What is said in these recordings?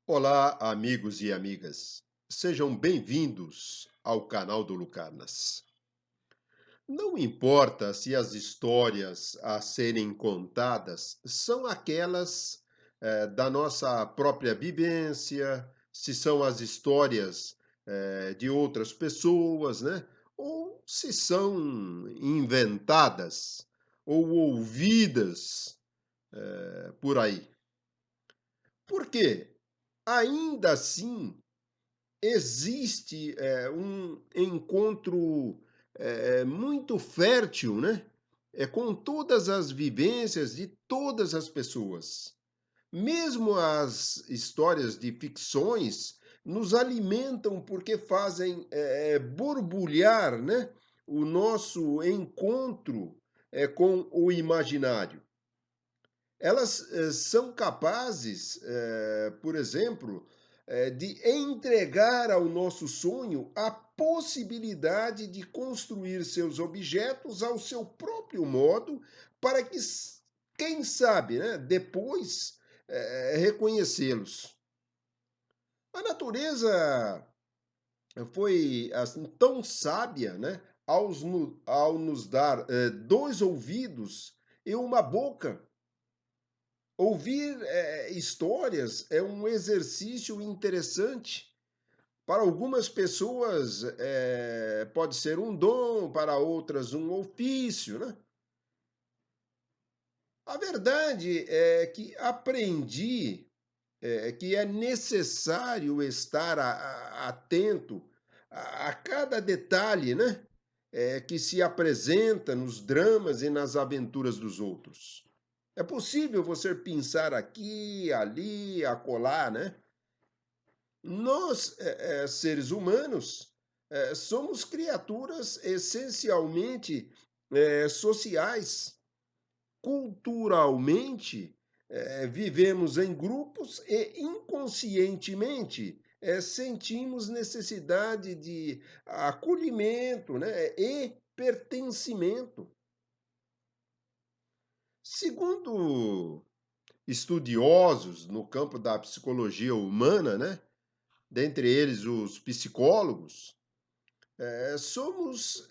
Olá, amigos e amigas. Sejam bem-vindos ao canal do Lucanas. Não importa se as histórias a serem contadas são aquelas da nossa própria vivência, se são as histórias de outras pessoas, né? Ou se são inventadas ou ouvidas por aí. Por quê? Ainda assim, existe um encontro muito fértil, né? Com todas as vivências de todas as pessoas. Mesmo as histórias de ficções nos alimentam porque fazem borbulhar, né? O nosso encontro com o imaginário. Elas são capazes, por exemplo, de entregar ao nosso sonho a possibilidade de construir seus objetos ao seu próprio modo, para que, quem sabe, né, depois reconhecê-los. A natureza foi assim, tão sábia, né, ao nos dar dois ouvidos e uma boca. Ouvir histórias é um exercício interessante. Para algumas pessoas pode ser um dom, para outras um ofício, né? A verdade é que aprendi que é necessário estar atento a cada detalhe, né? Que se apresenta nos dramas e nas aventuras dos outros. É possível você pensar aqui, ali, acolá, né? Nós, seres humanos, somos criaturas essencialmente sociais. Culturalmente, vivemos em grupos e inconscientemente sentimos necessidade de acolhimento, né? E pertencimento. Segundo estudiosos no campo da psicologia humana, né? Dentre eles os psicólogos, somos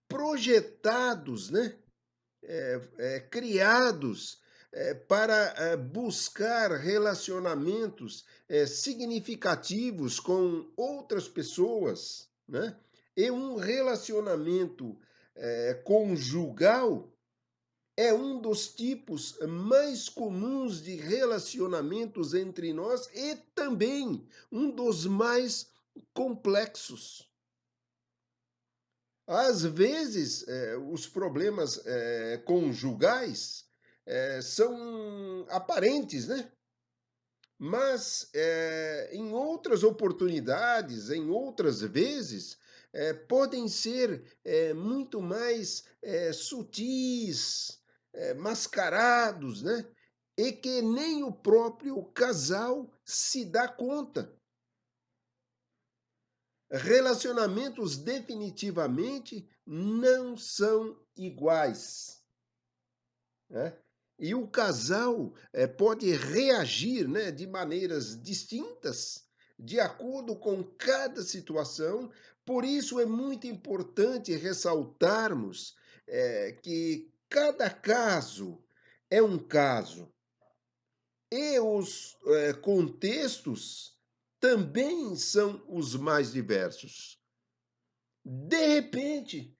projetados, né? Criados para buscar relacionamentos significativos com outras pessoas, né? E um relacionamento conjugal é um dos tipos mais comuns de relacionamentos entre nós e também um dos mais complexos. Às vezes, os problemas conjugais são aparentes, né? Mas em outras oportunidades, em outras vezes, podem ser muito mais sutis, mascarados, né? E que nem o próprio casal se dá conta. Relacionamentos definitivamente não são iguais, né? E o casal pode reagir, né, de maneiras distintas, de acordo com cada situação. Por isso é muito importante ressaltarmos que cada caso é um caso e os contextos também são os mais diversos. De repente,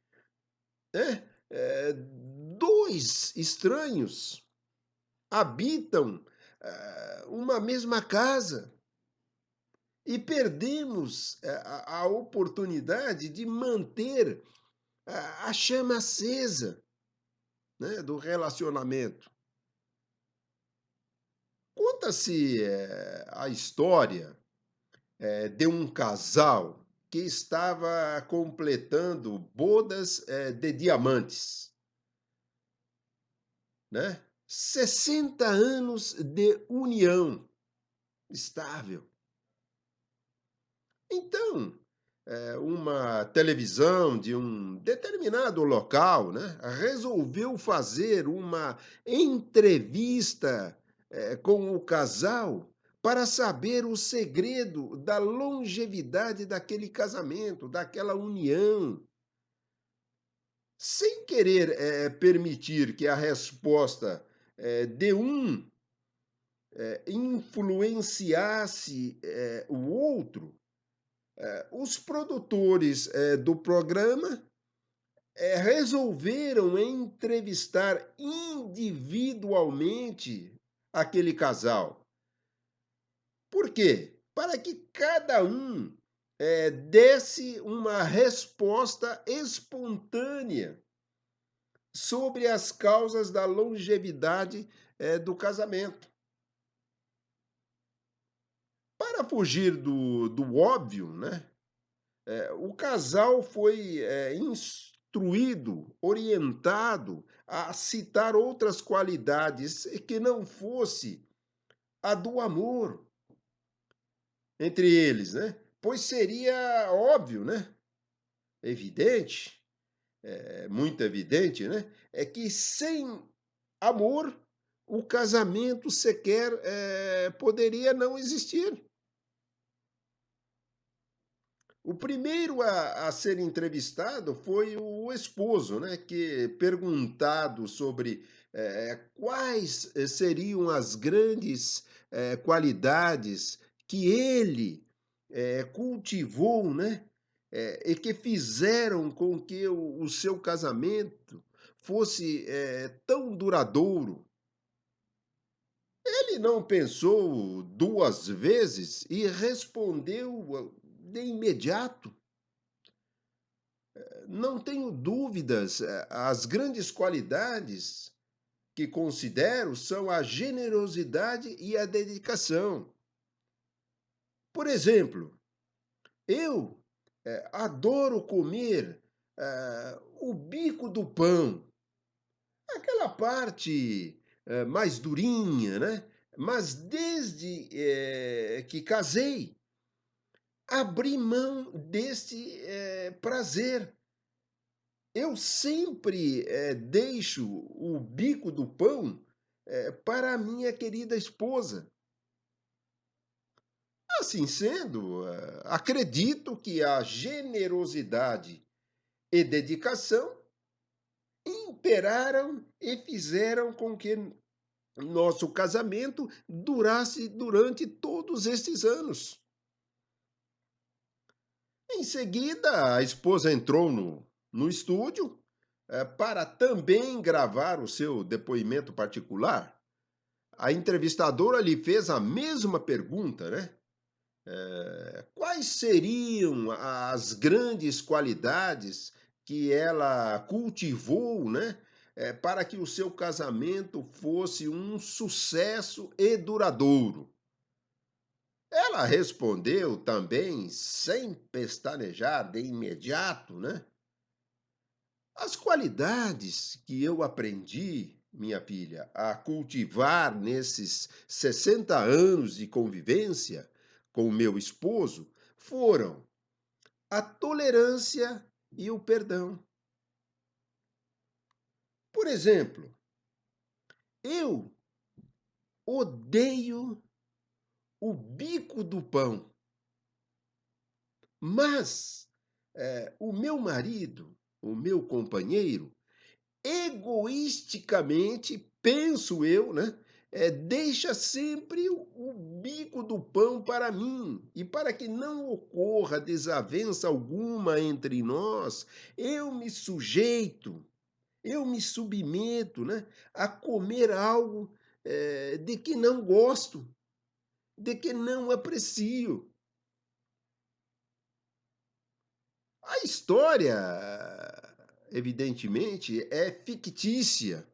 dois estranhos habitam uma mesma casa e perdemos a oportunidade de manter a chama acesa, né, do relacionamento. Conta-se a história de um casal que estava completando bodas de diamantes, né? 60 anos de união estável. Então, uma televisão de um determinado local, né, resolveu fazer uma entrevista com o casal para saber o segredo da longevidade daquele casamento, daquela união, sem querer permitir que a resposta de um influenciasse o outro. Os produtores do programa resolveram entrevistar individualmente aquele casal. Por quê? Para que cada um desse uma resposta espontânea sobre as causas da longevidade do casamento. Para fugir do óbvio, né? O casal foi instruído, orientado a citar outras qualidades que não fosse a do amor entre eles, né? Pois seria óbvio, né? Evidente, muito evidente, né? É que sem amor o casamento sequer poderia não existir. O primeiro a ser entrevistado foi o esposo, né, que perguntado sobre quais seriam as grandes qualidades que ele cultivou, né, e que fizeram com que o seu casamento fosse tão duradouro. Ele não pensou duas vezes e respondeu de imediato. Não tenho dúvidas, as grandes qualidades que considero são a generosidade e a dedicação. Por exemplo, eu adoro comer o bico do pão, aquela parte mais durinha, né? Mas desde que casei, abri mão deste prazer. Eu sempre deixo o bico do pão para a minha querida esposa. Assim sendo, acredito que a generosidade e dedicação imperaram e fizeram com que nosso casamento durasse durante todos estes anos. Em seguida, a esposa entrou no estúdio para também gravar o seu depoimento particular. A entrevistadora lhe fez a mesma pergunta, né? Quais seriam as grandes qualidades que ela cultivou, né? Para que o seu casamento fosse um sucesso e duradouro? Ela respondeu também, sem pestanejar de imediato, né? As qualidades que eu aprendi, minha filha, a cultivar nesses 60 anos de convivência com o meu esposo foram a tolerância e o perdão. Por exemplo, eu odeio o bico do pão, mas o meu marido, o meu companheiro, egoisticamente, penso eu, né? Deixa sempre o bico do pão para mim. E para que não ocorra desavença alguma entre nós, eu me sujeito, eu me submeto, né, a comer algo de que não gosto, de que não aprecio. A história, evidentemente, é fictícia.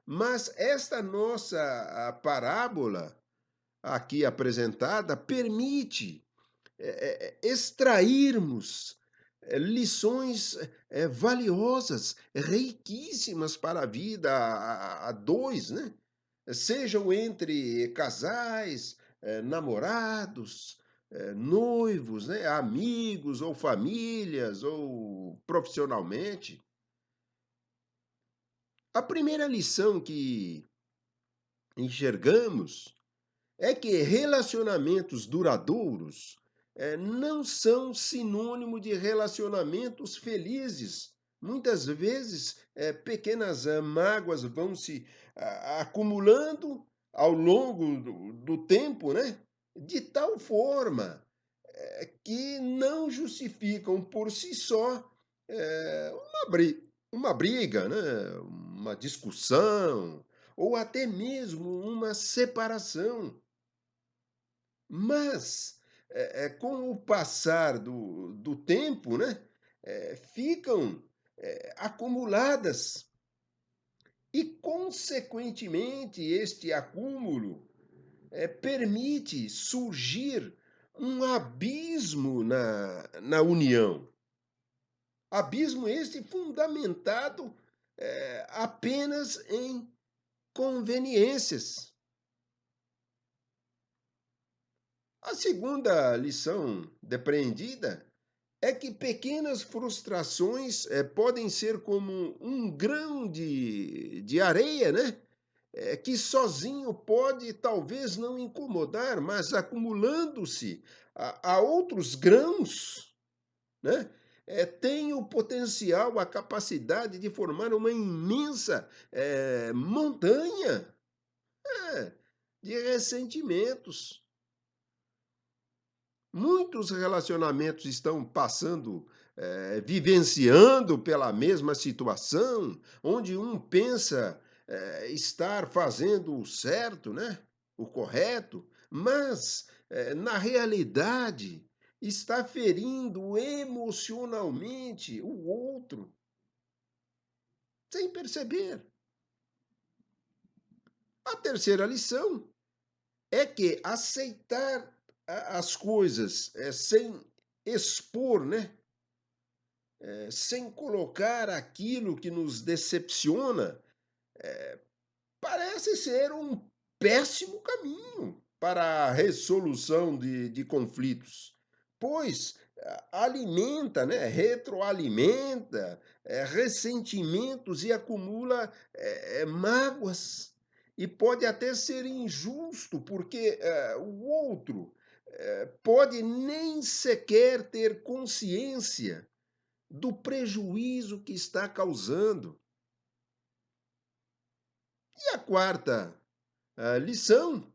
Mas esta nossa parábola aqui apresentada permite extrairmos lições valiosas, riquíssimas para a vida a dois, né? Sejam entre casais, namorados, noivos, né? Amigos ou famílias ou profissionalmente. A primeira lição que enxergamos é que relacionamentos duradouros não são sinônimo de relacionamentos felizes. Muitas vezes, pequenas mágoas vão se acumulando ao longo do tempo, né? De tal forma que não justificam por si só uma briga, né? Uma discussão, ou até mesmo uma separação. Mas, com o passar do tempo, né, ficam, acumuladas e, consequentemente, este acúmulo, permite surgir um abismo na união. Abismo este fundamentado, apenas em conveniências. A segunda lição depreendida é que pequenas frustrações podem ser como um grão de areia, né? Que sozinho pode talvez não incomodar, mas acumulando-se a outros grãos, né? Tem o potencial, a capacidade de formar uma imensa montanha é, de ressentimentos. Muitos relacionamentos estão passando, vivenciando pela mesma situação, onde um pensa, estar fazendo o certo, né? O correto, mas, na realidade, está ferindo emocionalmente o outro, sem perceber. A terceira lição é que aceitar as coisas sem expor, né? Sem colocar aquilo que nos decepciona, parece ser um péssimo caminho para a resolução de conflitos, pois alimenta, né, retroalimenta ressentimentos e acumula mágoas. E pode até ser injusto, porque o outro pode nem sequer ter consciência do prejuízo que está causando. E a quarta lição: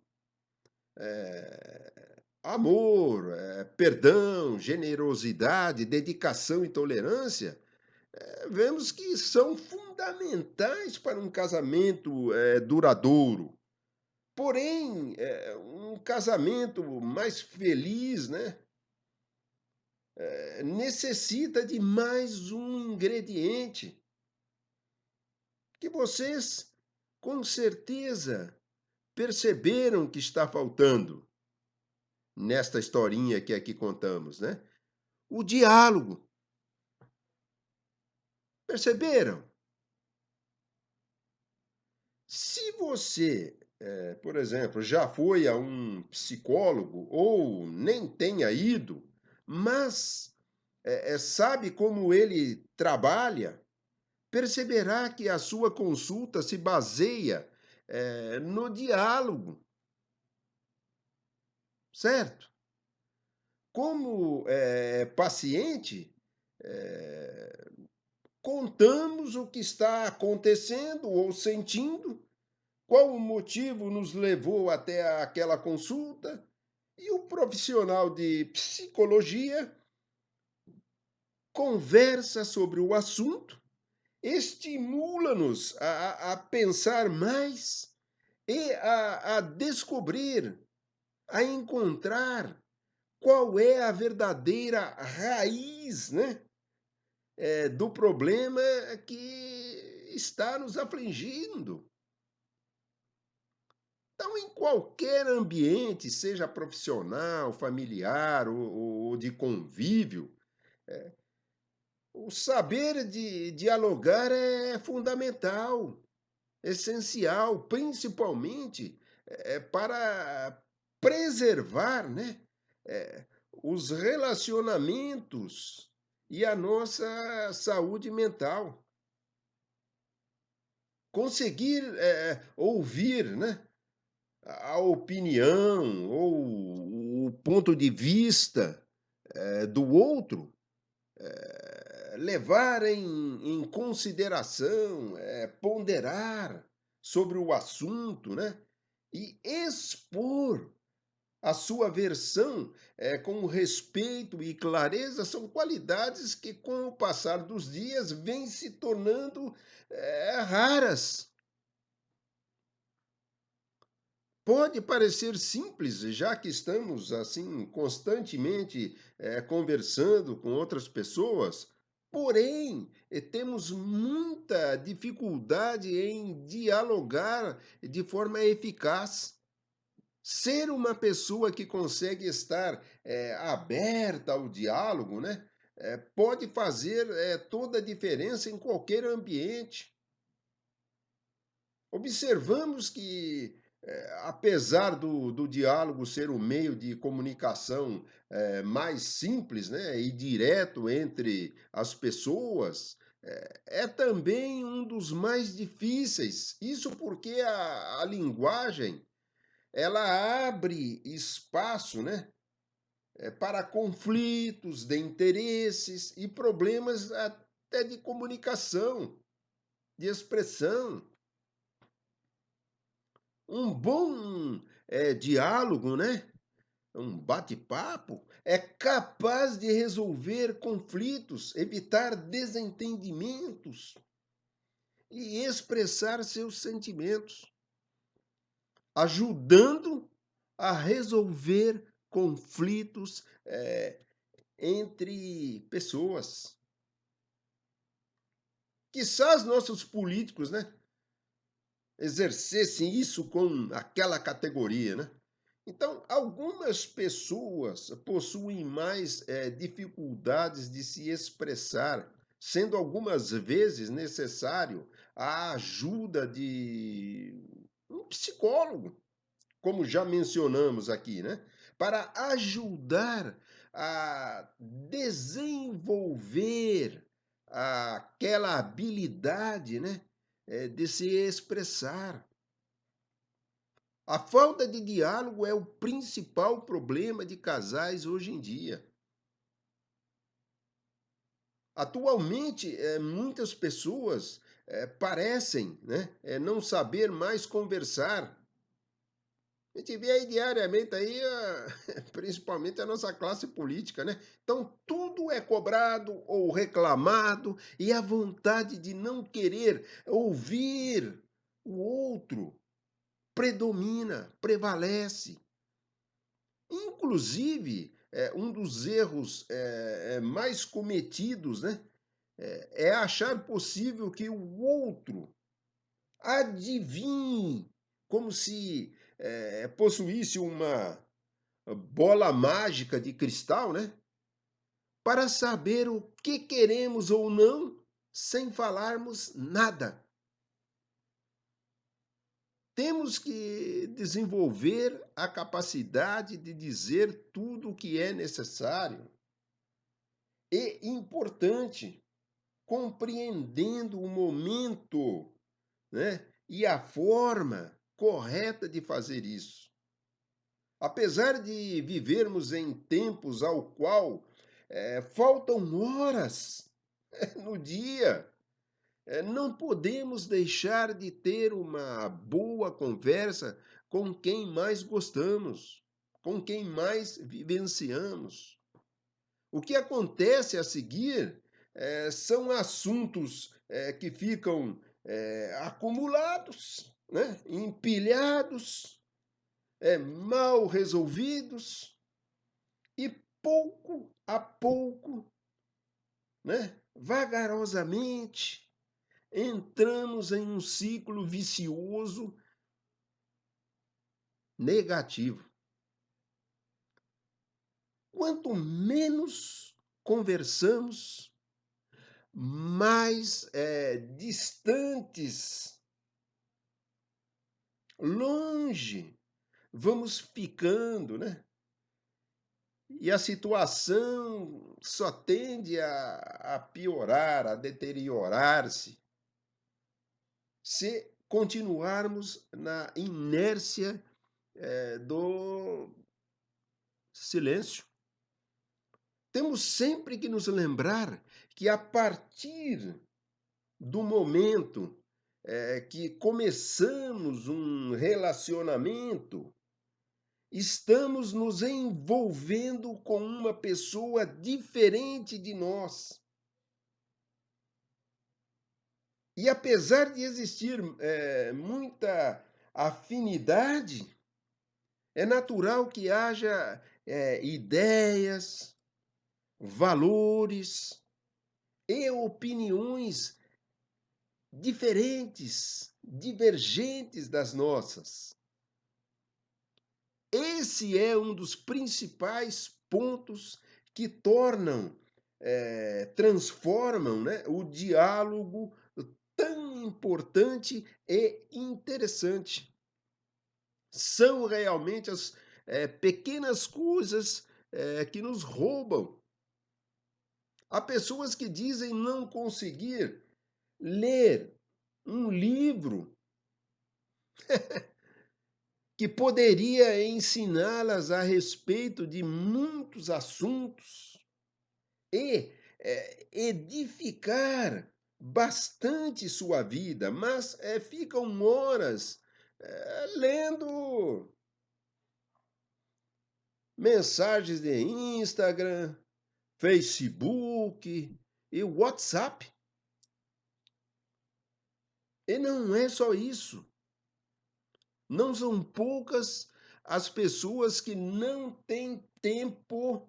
amor, perdão, generosidade, dedicação e tolerância, vemos que são fundamentais para um casamento duradouro. Porém, um casamento mais feliz, né, necessita de mais um ingrediente que vocês, com certeza, perceberam que está faltando nesta historinha que aqui contamos, né? O diálogo. Perceberam? Se você, por exemplo, já foi a um psicólogo ou nem tenha ido, mas sabe como ele trabalha, perceberá que a sua consulta se baseia no diálogo, certo? Como paciente, eh, contamos o que está acontecendo ou sentindo, qual o motivo nos levou até aquela consulta, e o profissional de psicologia conversa sobre o assunto, estimula-nos a pensar mais e a descobrir, a encontrar qual é a verdadeira raiz, né, do problema que está nos afligindo. Então, em qualquer ambiente, seja profissional, familiar ou de convívio, o saber de dialogar é fundamental, essencial, principalmente para preservar, né, os relacionamentos e a nossa saúde mental. Conseguir ouvir, né, a opinião ou o ponto de vista, do outro, levar em consideração, ponderar sobre o assunto, né, e expor a sua versão, com respeito e clareza, são qualidades que, com o passar dos dias, vêm se tornando, raras. Pode parecer simples, já que estamos, assim, constantemente, conversando com outras pessoas, porém, temos muita dificuldade em dialogar de forma eficaz. Ser uma pessoa que consegue estar, aberta ao diálogo, né, pode fazer, toda a diferença em qualquer ambiente. Observamos que, apesar do diálogo ser o meio de comunicação, mais simples, né, e direto entre as pessoas, é também um dos mais difíceis. Isso porque a linguagem, ela abre espaço, né, para conflitos de interesses e problemas até de comunicação, de expressão. Um bom, diálogo, né, um bate-papo, é capaz de resolver conflitos, evitar desentendimentos e expressar seus sentimentos, ajudando a resolver conflitos, entre pessoas. Quizás nossos políticos, né, exercessem isso com aquela categoria, né? Então, algumas pessoas possuem mais dificuldades de se expressar, sendo algumas vezes necessário a ajuda de um psicólogo, como já mencionamos aqui, né? Para ajudar a desenvolver aquela habilidade, né? De se expressar. A falta de diálogo é o principal problema de casais hoje em dia. Atualmente, muitas pessoas parecem, né, não saber mais conversar. A gente vê aí diariamente aí, principalmente a nossa classe política, né? Então tudo é cobrado ou reclamado e a vontade de não querer ouvir o outro predomina, prevalece. Inclusive, um dos erros mais cometidos, né, é achar possível que o outro adivinhe, como se possuísse uma bola mágica de cristal, né, para saber o que queremos ou não, sem falarmos nada. Temos que desenvolver a capacidade de dizer tudo o que é necessário e importante, compreendendo o momento, né, e a forma correta de fazer isso. Apesar de vivermos em tempos ao qual faltam horas no dia, não podemos deixar de ter uma boa conversa com quem mais gostamos, com quem mais vivenciamos. O que acontece a seguir são assuntos que ficam acumulados, né, empilhados, mal resolvidos e pouco a pouco, né, vagarosamente, entramos em um ciclo vicioso negativo. Quanto menos conversamos, mais distantes, longe, vamos ficando, né? E a situação só tende a piorar, a deteriorar-se, se continuarmos na inércia do silêncio. Temos sempre que nos lembrar que a partir do momento que começamos um relacionamento, estamos nos envolvendo com uma pessoa diferente de nós. E apesar de existir muita afinidade, é natural que haja ideias, valores e opiniões diferentes, divergentes das nossas. Esse é um dos principais pontos que tornam, transformam, né, o diálogo tão importante e interessante. São realmente as pequenas coisas que nos roubam. Há pessoas que dizem não conseguir ler um livro que poderia ensiná-las a respeito de muitos assuntos e edificar bastante sua vida, mas ficam horas lendo mensagens de Instagram, Facebook e WhatsApp. E não é só isso. Não são poucas as pessoas que não têm tempo,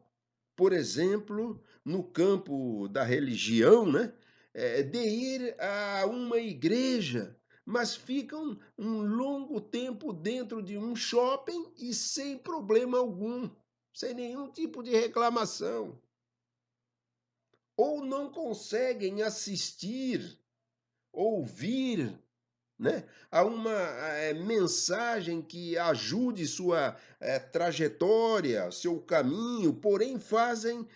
por exemplo, no campo da religião, né, de ir a uma igreja, mas ficam um longo tempo dentro de um shopping e sem problema algum, sem nenhum tipo de reclamação. Ou não conseguem assistir, ouvir, né, a uma mensagem que ajude sua trajetória, seu caminho, porém fazem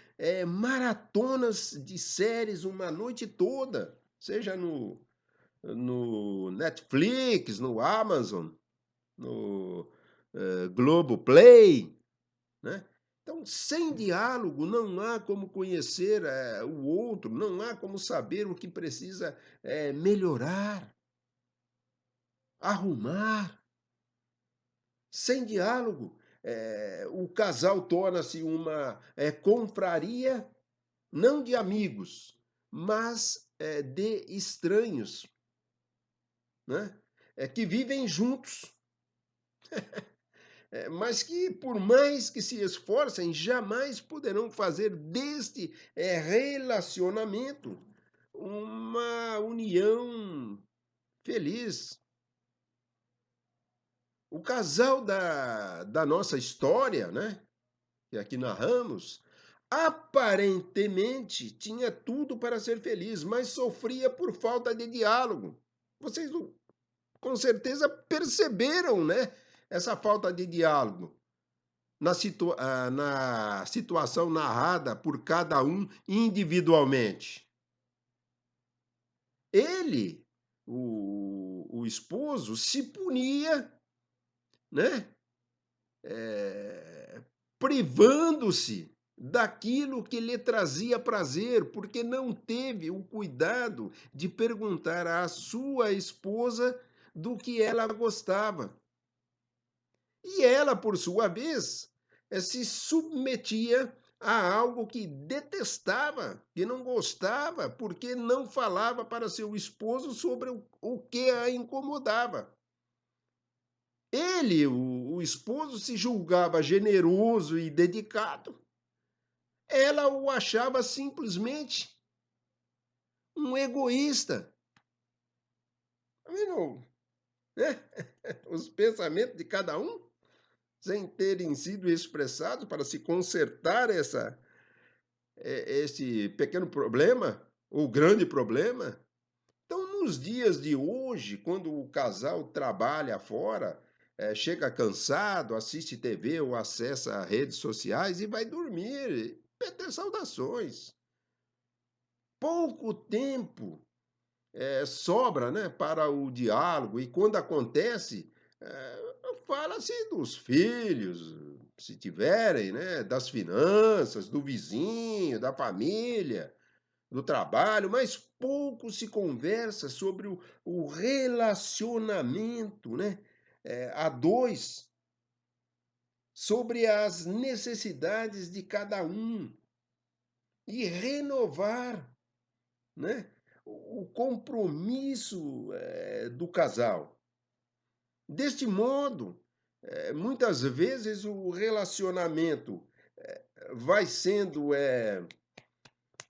maratonas de séries uma noite toda, seja no Netflix, no Amazon, no Globoplay, né? Então, sem diálogo, não há como conhecer o outro, não há como saber o que precisa melhorar, arrumar. Sem diálogo, o casal torna-se uma confraria, não de amigos, mas de estranhos, né? Que vivem juntos, mas que, por mais que se esforcem, jamais poderão fazer deste relacionamento uma união feliz. O casal da nossa história, né, que aqui narramos, aparentemente tinha tudo para ser feliz, mas sofria por falta de diálogo. Vocês com certeza perceberam, né, essa falta de diálogo na situação narrada por cada um individualmente. Ele, o esposo, se punia, né? Privando-se daquilo que lhe trazia prazer, porque não teve o cuidado de perguntar à sua esposa do que ela gostava. E ela, por sua vez, se submetia a algo que detestava, que não gostava, porque não falava para seu esposo sobre o que a incomodava. Ele, o esposo, se julgava generoso e dedicado. Ela o achava simplesmente um egoísta. Não, né? Os pensamentos de cada um, sem terem sido expressados para se consertar esse pequeno problema, ou grande problema. Então, nos dias de hoje, quando o casal trabalha fora, chega cansado, assiste TV ou acessa redes sociais e vai dormir, ter saudações. Pouco tempo sobra, né, para o diálogo, e quando acontece, fala-se dos filhos, se tiverem, né, das finanças, do vizinho, da família, do trabalho, mas pouco se conversa sobre o relacionamento, né, a dois, sobre as necessidades de cada um e renovar, né, o compromisso, do casal. Deste modo, muitas vezes o relacionamento vai sendo,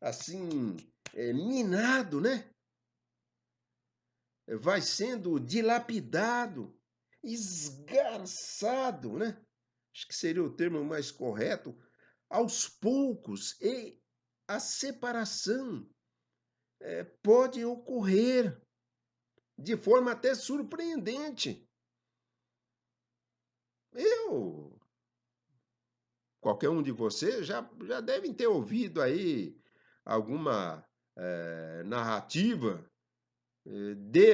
assim, minado, né? Vai sendo dilapidado, esgarçado, né? Acho que seria o termo mais correto, aos poucos, e a separação pode ocorrer de forma até surpreendente. Eu Qualquer um de vocês já devem ter ouvido aí alguma, narrativa,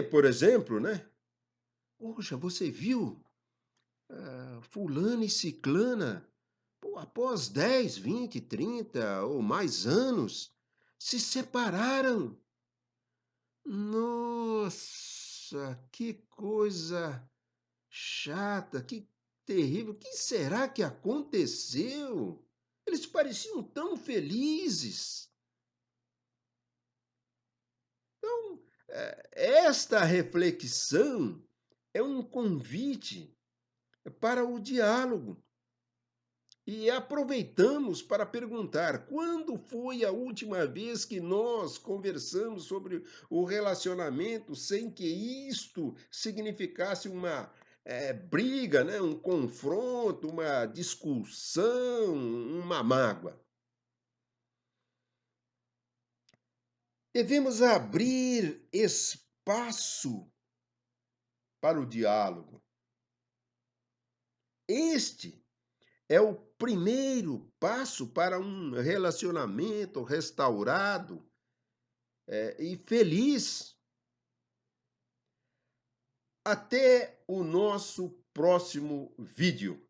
por exemplo, né: "Poxa, você viu, fulana e ciclana, pô, após 10, 20, 30 ou mais anos, se separaram. Nossa, que coisa chata, que terrível. O que será que aconteceu? Eles pareciam tão felizes." Esta reflexão é um convite para o diálogo. E aproveitamos para perguntar: quando foi a última vez que nós conversamos sobre o relacionamento sem que isto significasse uma briga, né? Um confronto, uma discussão, uma mágoa? Devemos abrir espaço para o diálogo. Este é o primeiro passo para um relacionamento restaurado, e feliz. Até o nosso próximo vídeo.